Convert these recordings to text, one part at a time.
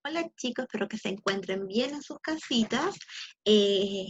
Hola chicos, espero que se encuentren bien en sus casitas. Eh,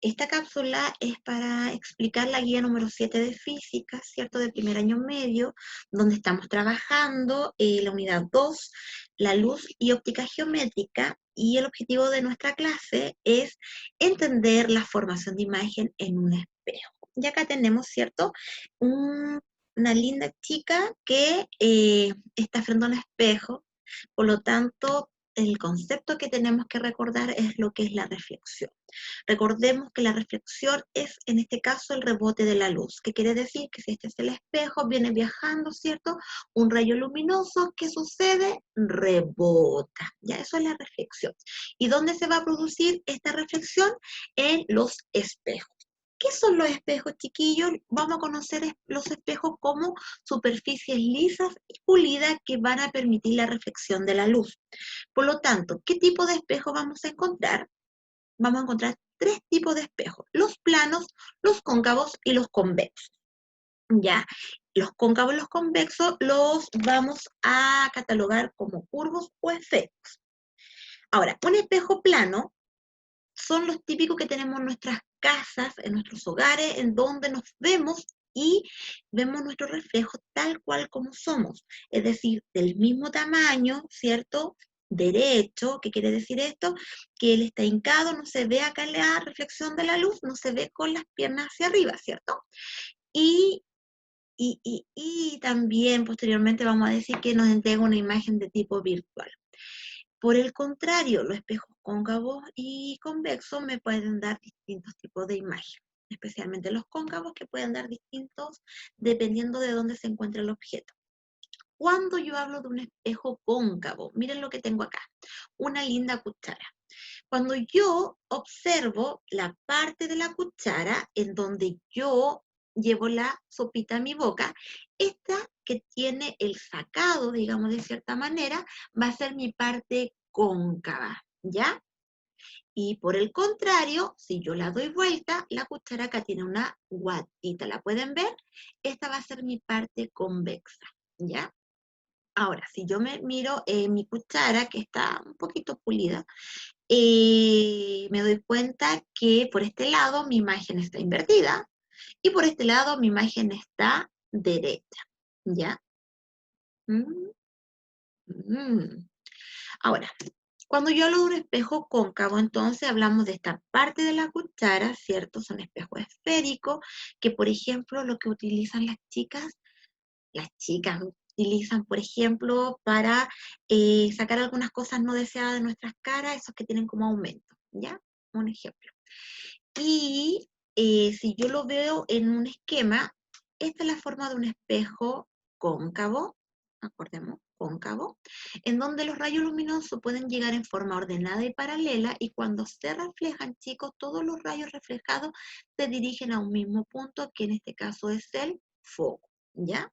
esta cápsula es para explicar la guía número 7 de física, ¿cierto? De primer año medio, donde estamos trabajando la unidad 2, la luz y óptica geométrica. Y el objetivo de nuestra clase es entender la formación de imagen en un espejo. Y acá tenemos, ¿cierto? Una linda chica que está frente a un espejo. Por lo tanto, el concepto que tenemos que recordar es lo que es la reflexión. Recordemos que la reflexión es, en este caso, el rebote de la luz, que quiere decir que si este es el espejo, viene viajando, ¿cierto? Un rayo luminoso, ¿qué sucede? Rebota, ¿ya? Eso es la reflexión. ¿Y dónde se va a producir esta reflexión? En los espejos. ¿Qué son los espejos, chiquillos? Vamos a conocer los espejos como superficies lisas y pulidas que van a permitir la reflexión de la luz. Por lo tanto, ¿qué tipo de espejo vamos a encontrar? Vamos a encontrar tres tipos de espejos: los planos, los cóncavos y los convexos. ¿Ya? Los cóncavos y los convexos los vamos a catalogar como curvos o esféricos. Ahora, un espejo plano son los típicos que tenemos en nuestras casas, en nuestros hogares, en donde nos vemos y vemos nuestro reflejo tal cual como somos, es decir, del mismo tamaño, ¿cierto? Derecho. ¿Qué quiere decir esto? Que él está hincado, no se ve acá en la reflexión de la luz, no se ve con las piernas hacia arriba, ¿cierto? Y, y también posteriormente vamos a decir que nos entrega una imagen de tipo virtual. Por el contrario, los espejos cóncavos y convexos me pueden dar distintos tipos de imagen, especialmente los cóncavos, que pueden dar distintos dependiendo de dónde se encuentra el objeto. Cuando yo hablo de un espejo cóncavo, miren lo que tengo acá, una linda cuchara. Cuando yo observo la parte de la cuchara en donde yo llevo la sopita a mi boca, esta que tiene el sacado, digamos de cierta manera, va a ser mi parte cóncava, ¿ya? Y por el contrario, si yo la doy vuelta, la cuchara acá tiene una guatita, ¿la pueden ver? Esta va a ser mi parte convexa, ¿ya? Ahora, si yo me miro mi cuchara, que está un poquito pulida, me doy cuenta que por este lado mi imagen está invertida y por este lado mi imagen está derecha, ¿ya? Mm, mm. Ahora, cuando yo hablo de un espejo cóncavo, entonces hablamos de esta parte de la cuchara, ¿cierto? Son espejos esféricos, que por ejemplo lo que utilizan las chicas utilizan, por ejemplo, para sacar algunas cosas no deseadas de nuestras caras, esos que tienen como aumento, ¿ya? Un ejemplo. Y si yo lo veo en un esquema, esta es la forma de un espejo cóncavo, acordemos, cóncavo, en donde los rayos luminosos pueden llegar en forma ordenada y paralela, y cuando se reflejan, chicos, todos los rayos reflejados se dirigen a un mismo punto, que en este caso es el foco, ¿ya?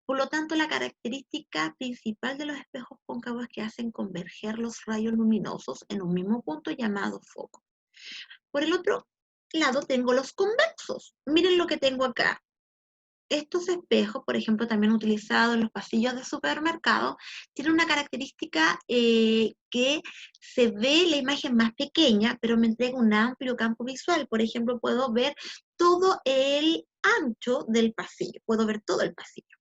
Por lo tanto, la característica principal de los espejos cóncavos es que hacen converger los rayos luminosos en un mismo punto llamado foco. Por el otro lado tengo los convexos. Miren lo que tengo acá. Estos espejos, por ejemplo, también utilizados en los pasillos de supermercado, tienen una característica que se ve la imagen más pequeña, pero me entrega un amplio campo visual. Por ejemplo, puedo ver todo el ancho del pasillo, puedo ver todo el pasillo.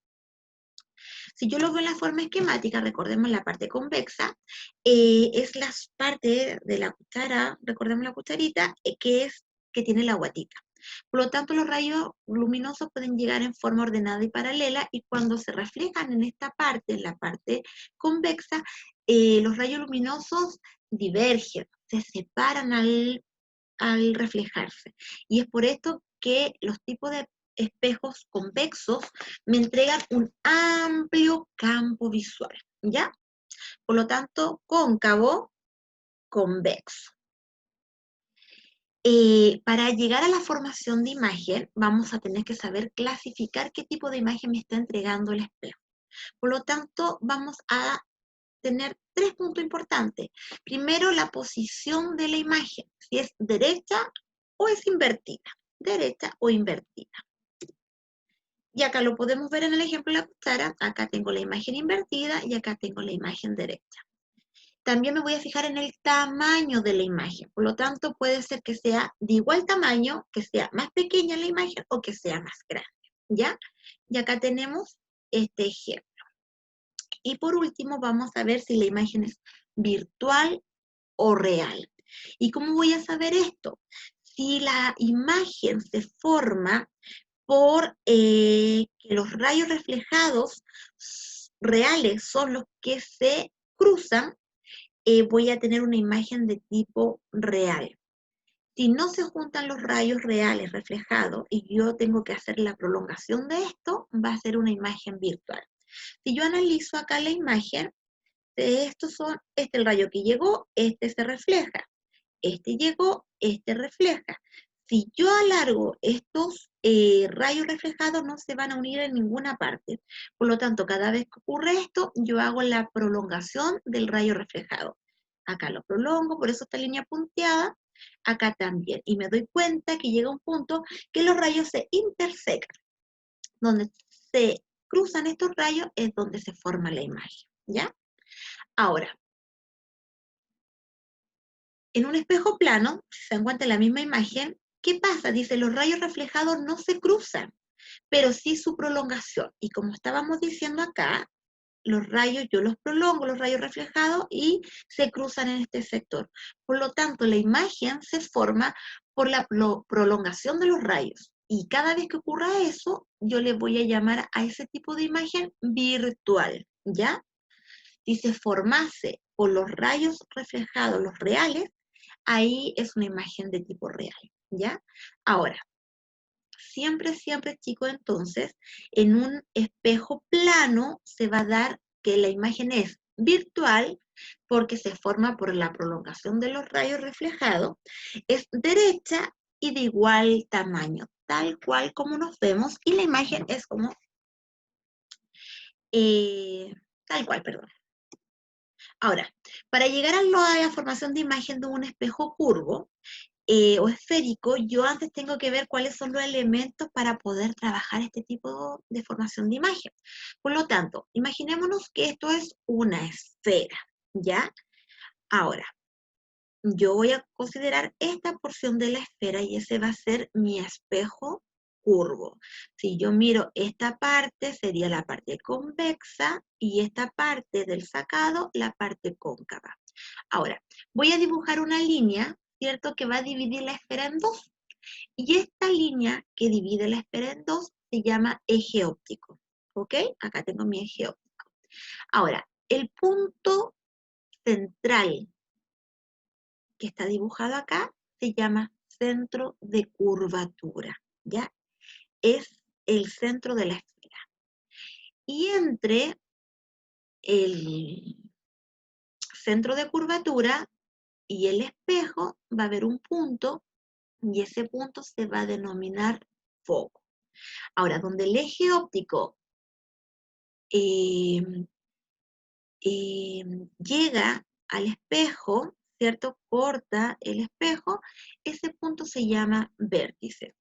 Si yo lo veo en la forma esquemática, recordemos la parte convexa, es la parte de la cuchara, recordemos la cucharita, que tiene la guatita. Por lo tanto, los rayos luminosos pueden llegar en forma ordenada y paralela, y cuando se reflejan en esta parte, en la parte convexa, los rayos luminosos divergen, se separan al reflejarse. Y es por esto que los tipos de espejos convexos me entregan un amplio campo visual, ¿ya? Por lo tanto, cóncavo, convexo. Para llegar a la formación de imagen, vamos a tener que saber clasificar qué tipo de imagen me está entregando el espejo. Por lo tanto, vamos a tener tres puntos importantes. Primero, la posición de la imagen, si es derecha o es invertida, derecha o invertida. Y acá lo podemos ver en el ejemplo de la cuchara. Acá tengo la imagen invertida y acá tengo la imagen derecha. También me voy a fijar en el tamaño de la imagen. Por lo tanto, puede ser que sea de igual tamaño, que sea más pequeña la imagen o que sea más grande, ¿ya? Y acá tenemos este ejemplo. Y por último, vamos a ver si la imagen es virtual o real. ¿Y cómo voy a saber esto? Si la imagen se forma por que los rayos reflejados reales son los que se cruzan, voy a tener una imagen de tipo real. Si no se juntan los rayos reales reflejados y yo tengo que hacer la prolongación de esto, va a ser una imagen virtual. Si yo analizo acá la imagen, este es el rayo que llegó, este se refleja. Este llegó, este refleja. Si yo alargo estos rayos reflejados, no se van a unir en ninguna parte. Por lo tanto, cada vez que ocurre esto, yo hago la prolongación del rayo reflejado. Acá lo prolongo, por eso esta línea punteada. Acá también. Y me doy cuenta que llega un punto que los rayos se intersecan. Donde se cruzan estos rayos es donde se forma la imagen. ¿Ya? Ahora, en un espejo plano, si se encuentra la misma imagen, ¿qué pasa? Dice, los rayos reflejados no se cruzan, pero sí su prolongación. Y como estábamos diciendo acá, los rayos, yo los prolongo, los rayos reflejados, y se cruzan en este sector. Por lo tanto, la imagen se forma por la prolongación de los rayos. Y cada vez que ocurra eso, yo le voy a llamar a ese tipo de imagen virtual, ¿ya? Si se formase por los rayos reflejados, los reales, ahí es una imagen de tipo real, ¿ya? Ahora, siempre, chicos, entonces, en un espejo plano se va a dar que la imagen es virtual porque se forma por la prolongación de los rayos reflejados, es derecha y de igual tamaño, tal cual como nos vemos, y la imagen es como, eh, tal cual, perdón. Ahora, para llegar a la formación de imagen de un espejo curvo, o esférico, yo antes tengo que ver cuáles son los elementos para poder trabajar este tipo de formación de imagen. Por lo tanto, imaginémonos que esto es una esfera, ¿ya? Ahora, yo voy a considerar esta porción de la esfera y ese va a ser mi espejo curvo. Si yo miro esta parte, sería la parte convexa y esta parte del sacado, la parte cóncava. Ahora, voy a dibujar una línea, ¿cierto? Que va a dividir la esfera en dos. Y esta línea que divide la esfera en dos se llama eje óptico. ¿Ok? Acá tengo mi eje óptico. Ahora, el punto central que está dibujado acá se llama centro de curvatura. ¿Ya? Es el centro de la esfera. Y entre el centro de curvatura y el espejo va a haber un punto y ese punto se va a denominar foco. Ahora, donde el eje óptico eh, llega al espejo, ¿cierto? Corta el espejo, ese punto se llama vértice.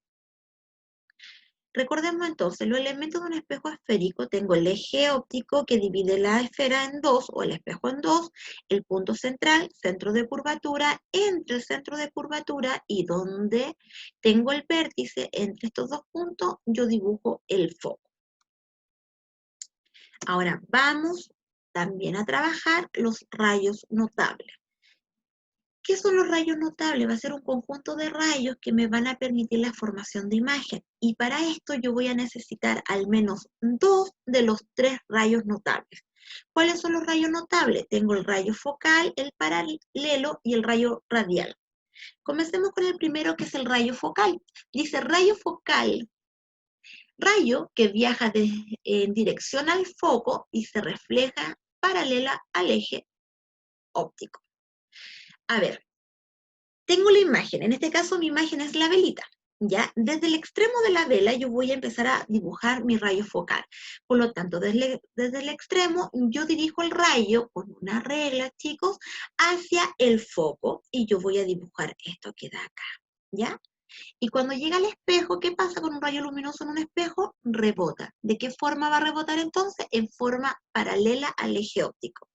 Recordemos entonces, los elementos de un espejo esférico, tengo el eje óptico que divide la esfera en dos, o el espejo en dos, el punto central, centro de curvatura, entre el centro de curvatura y donde tengo el vértice, entre estos dos puntos, yo dibujo el foco. Ahora vamos también a trabajar los rayos notables. ¿Qué son los rayos notables? Va a ser un conjunto de rayos que me van a permitir la formación de imagen. Y para esto yo voy a necesitar al menos dos de los tres rayos notables. ¿Cuáles son los rayos notables? Tengo el rayo focal, el paralelo y el rayo radial. Comencemos con el primero, que es el rayo focal. Dice rayo focal, rayo que viaja en dirección al foco y se refleja paralela al eje óptico. A ver, tengo la imagen, en este caso mi imagen es la velita, ¿ya? Desde el extremo de la vela yo voy a empezar a dibujar mi rayo focal. Por lo tanto, desde el extremo yo dirijo el rayo con una regla, chicos, hacia el foco y yo voy a dibujar esto que da acá, ¿ya? Y cuando llega al espejo, ¿qué pasa con un rayo luminoso en un espejo? Rebota. ¿De qué forma va a rebotar entonces? En forma paralela al eje óptico.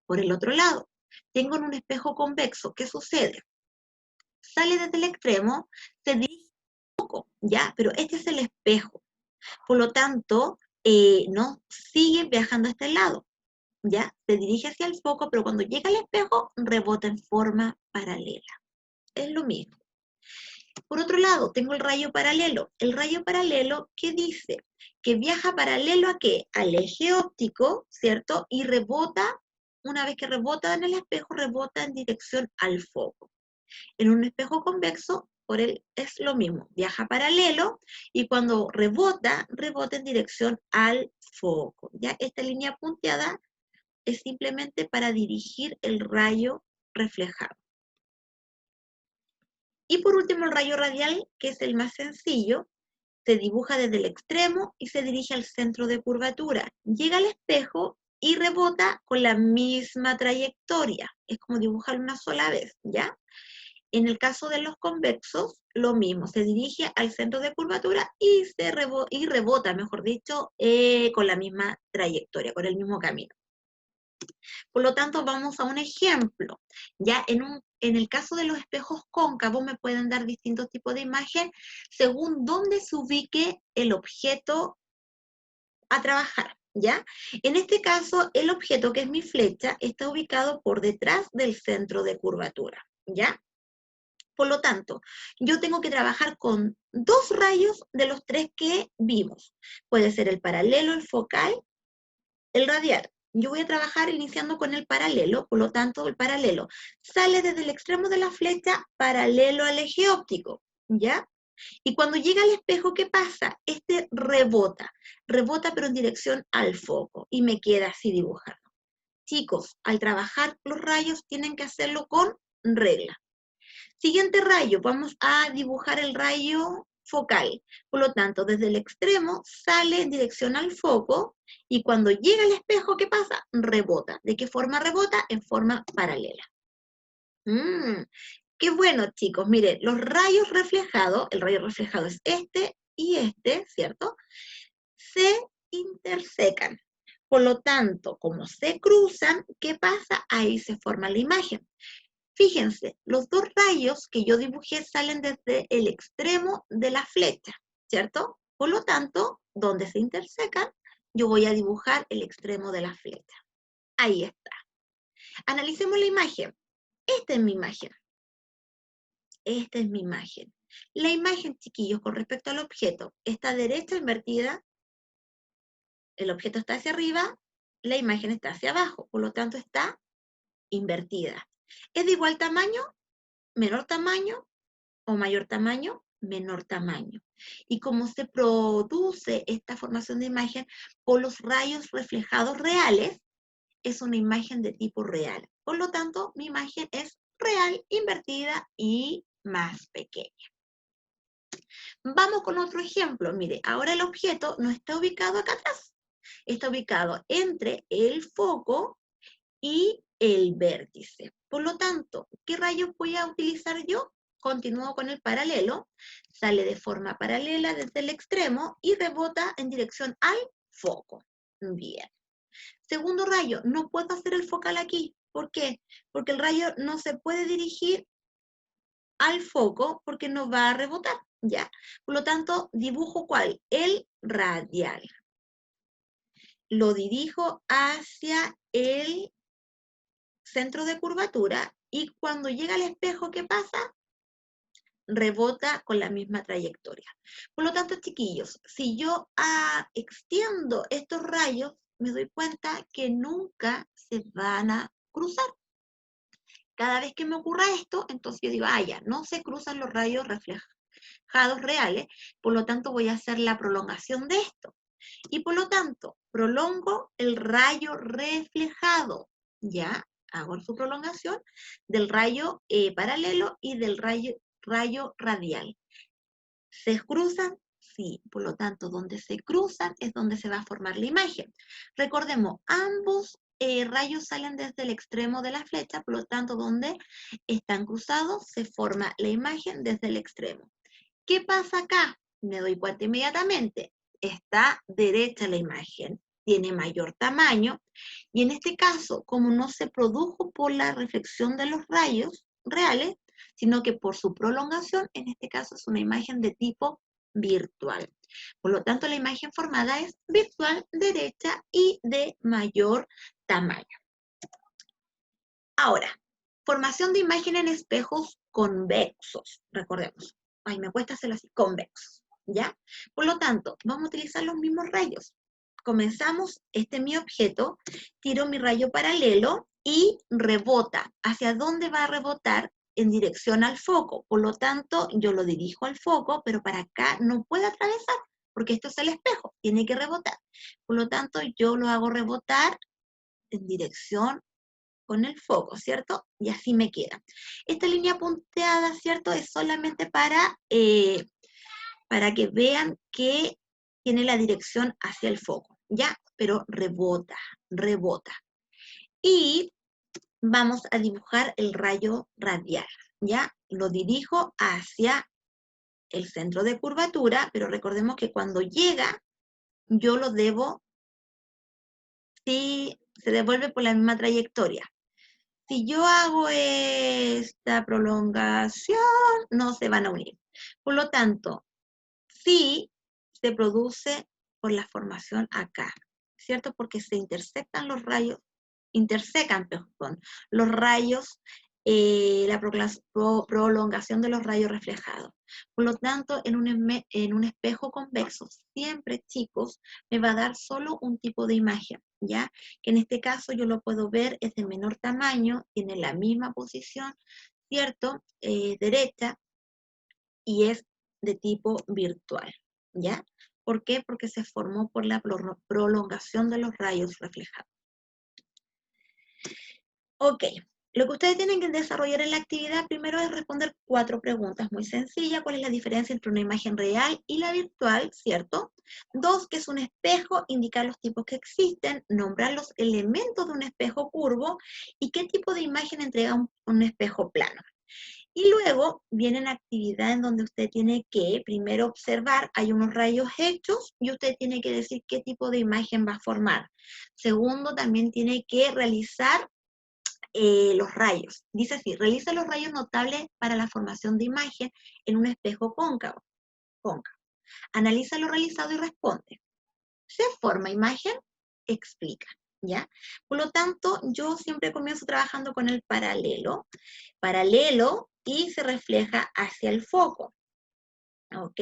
Por el otro lado, tengo en un espejo convexo, ¿qué sucede? Sale desde el extremo, se dirige un poco, ¿ya? Pero este es el espejo. Por lo tanto, no sigue viajando a este lado, ¿ya? Se dirige hacia el foco, pero cuando llega al espejo, rebota en forma paralela. Es lo mismo. Por otro lado, tengo el rayo paralelo. El rayo paralelo, ¿qué dice? Que viaja paralelo ¿a qué? Al eje óptico, ¿cierto? Y rebota, una vez que rebota en el espejo, rebota en dirección al foco. En un espejo convexo, por él es lo mismo, viaja paralelo y cuando rebota, rebota en dirección al foco. ¿Ya? Esta línea punteada es simplemente para dirigir el rayo reflejado. Y por último, el rayo radial, que es el más sencillo, se dibuja desde el extremo y se dirige al centro de curvatura. Llega al espejo y rebota con la misma trayectoria. Es como dibujar una sola vez, ¿ya? En el caso de los convexos, lo mismo, se dirige al centro de curvatura y rebota, mejor dicho, con la misma trayectoria, con el mismo camino. Por lo tanto, vamos a un ejemplo. Ya en el caso de los espejos cóncavos me pueden dar distintos tipos de imagen según dónde se ubique el objeto a trabajar, ¿ya? En este caso, el objeto, que es mi flecha, está ubicado por detrás del centro de curvatura, ¿ya? Por lo tanto, yo tengo que trabajar con 2 rayos de los 3 que vimos. Puede ser el paralelo, el focal, el radial. Yo voy a trabajar iniciando con el paralelo, por lo tanto, el paralelo sale desde el extremo de la flecha paralelo al eje óptico, ¿ya? Y cuando llega al espejo, ¿qué pasa? Este rebota pero en dirección al foco y me queda así dibujado. Chicos, al trabajar los rayos tienen que hacerlo con regla. Siguiente rayo, vamos a dibujar el rayo focal. Por lo tanto, desde el extremo sale en dirección al foco y cuando llega al espejo, ¿qué pasa? Rebota. ¿De qué forma rebota? En forma paralela. Qué bueno, chicos. Miren, los rayos reflejados, el rayo reflejado es este y este, ¿cierto? Se intersecan. Por lo tanto, como se cruzan, ¿qué pasa? Ahí se forma la imagen. Fíjense, los 2 rayos que yo dibujé salen desde el extremo de la flecha, ¿cierto? Por lo tanto, donde se intersecan, yo voy a dibujar el extremo de la flecha. Ahí está. Analicemos la imagen. Esta es mi imagen. Esta es mi imagen. La imagen, chiquillos, con respecto al objeto, está derecha invertida, el objeto está hacia arriba, la imagen está hacia abajo, por lo tanto está invertida. ¿Es de igual tamaño, menor tamaño o mayor tamaño? Menor tamaño. Y como se produce esta formación de imagen por los rayos reflejados reales, es una imagen de tipo real. Por lo tanto, mi imagen es real, invertida y más pequeña. Vamos con otro ejemplo. Mire, ahora el objeto no está ubicado acá atrás. Está ubicado entre el foco y el vértice. Por lo tanto, ¿qué rayos voy a utilizar yo? Continúo con el paralelo, sale de forma paralela desde el extremo y rebota en dirección al foco. Bien. Segundo rayo, no puedo hacer el focal aquí. ¿Por qué? Porque el rayo no se puede dirigir al foco porque no va a rebotar, ¿ya? Por lo tanto, dibujo ¿cuál? El radial. Lo dirijo hacia el centro de curvatura y cuando llega al espejo, ¿qué pasa? Rebota con la misma trayectoria. Por lo tanto, chiquillos, si yo extiendo estos rayos, me doy cuenta que nunca se van a cruzar. Cada vez que me ocurra esto, entonces yo digo, ya, no se cruzan los rayos reflejados reales, por lo tanto voy a hacer la prolongación de esto. Y por lo tanto, prolongo el rayo reflejado, ¿ya? Hago su prolongación del rayo paralelo y del rayo radial. ¿Se cruzan? Sí, por lo tanto, donde se cruzan es donde se va a formar la imagen. Recordemos, ambos rayos salen desde el extremo de la flecha, por lo tanto, donde están cruzados se forma la imagen desde el extremo. ¿Qué pasa acá? Me doy cuenta inmediatamente. Está derecha la imagen. tiene mayor tamaño, y en este caso, como no se produjo por la reflexión de los rayos reales, sino que por su prolongación, en este caso es una imagen de tipo virtual. Por lo tanto, la imagen formada es virtual, derecha y de mayor tamaño. Ahora, formación de imagen en espejos convexos, recordemos. Ay, me cuesta hacerlo así, convexos, ¿ya? Por lo tanto, vamos a utilizar los mismos rayos. Comenzamos, este es mi objeto, tiro mi rayo paralelo y rebota. ¿Hacia dónde va a rebotar? En dirección al foco. Por lo tanto, yo lo dirijo al foco, pero para acá no puede atravesar, porque esto es el espejo, tiene que rebotar. Por lo tanto, yo lo hago rebotar en dirección con el foco, ¿cierto? Y así me queda. Esta línea punteada, ¿cierto? Es solamente para que vean que tiene la dirección hacia el foco, ¿ya? Pero rebota, rebota. Y vamos a dibujar el rayo radial, ¿ya? Lo dirijo hacia el centro de curvatura, pero recordemos que cuando llega, yo lo debo, si se devuelve por la misma trayectoria. Si yo hago esta prolongación, no se van a unir. Por lo tanto, sí se produce por la formación acá, ¿cierto? Porque se intersecan los rayos, perdón, los rayos, la prolongación de los rayos reflejados. Por lo tanto, en un espejo convexo, siempre, chicos, me va a dar solo un tipo de imagen, ¿ya? Que en este caso yo lo puedo ver, es de menor tamaño, tiene la misma posición, ¿cierto? Derecha, y es de tipo virtual, ¿ya? ¿Por qué? Porque se formó por la prolongación de los rayos reflejados. Ok, lo que ustedes tienen que desarrollar en la actividad primero es responder 4 preguntas muy sencillas. ¿Cuál es la diferencia entre una imagen real y la virtual? ¿Cierto? 2, ¿qué es un espejo? Indicar los tipos que existen, nombrar los elementos de un espejo curvo y qué tipo de imagen entrega un espejo plano. Y luego viene una actividad en donde usted tiene que primero observar, hay unos rayos hechos y usted tiene que decir qué tipo de imagen va a formar. Segundo, también tiene que realizar los rayos. Dice así, realiza los rayos notables para la formación de imagen en un espejo cóncavo. Analiza lo realizado y responde. ¿Se forma imagen? Explica, ¿ya? Por lo tanto, yo siempre comienzo trabajando con el paralelo. Paralelo y se refleja hacia el foco. ¿Ok?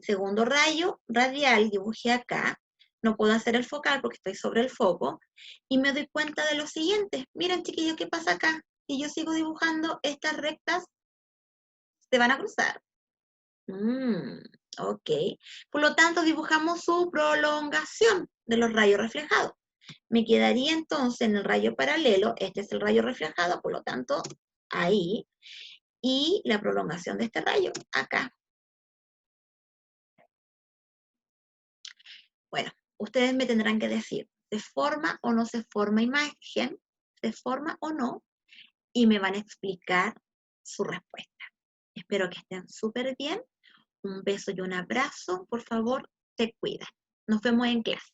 Segundo rayo radial, dibujé acá. No puedo hacer el focal porque estoy sobre el foco. Y me doy cuenta de lo siguiente. Miren, chiquillos, ¿qué pasa acá? Si yo sigo dibujando, estas rectas se van a cruzar. Ok. Por lo tanto, dibujamos su prolongación de los rayos reflejados. Me quedaría entonces en el rayo paralelo, este es el rayo reflejado, por lo tanto, ahí, y la prolongación de este rayo, acá. Bueno, ustedes me tendrán que decir, ¿se forma o no se forma imagen? ¿Se forma o no? Y me van a explicar su respuesta. Espero que estén súper bien. Un beso y un abrazo. Por favor, te cuidan. Nos vemos en clase.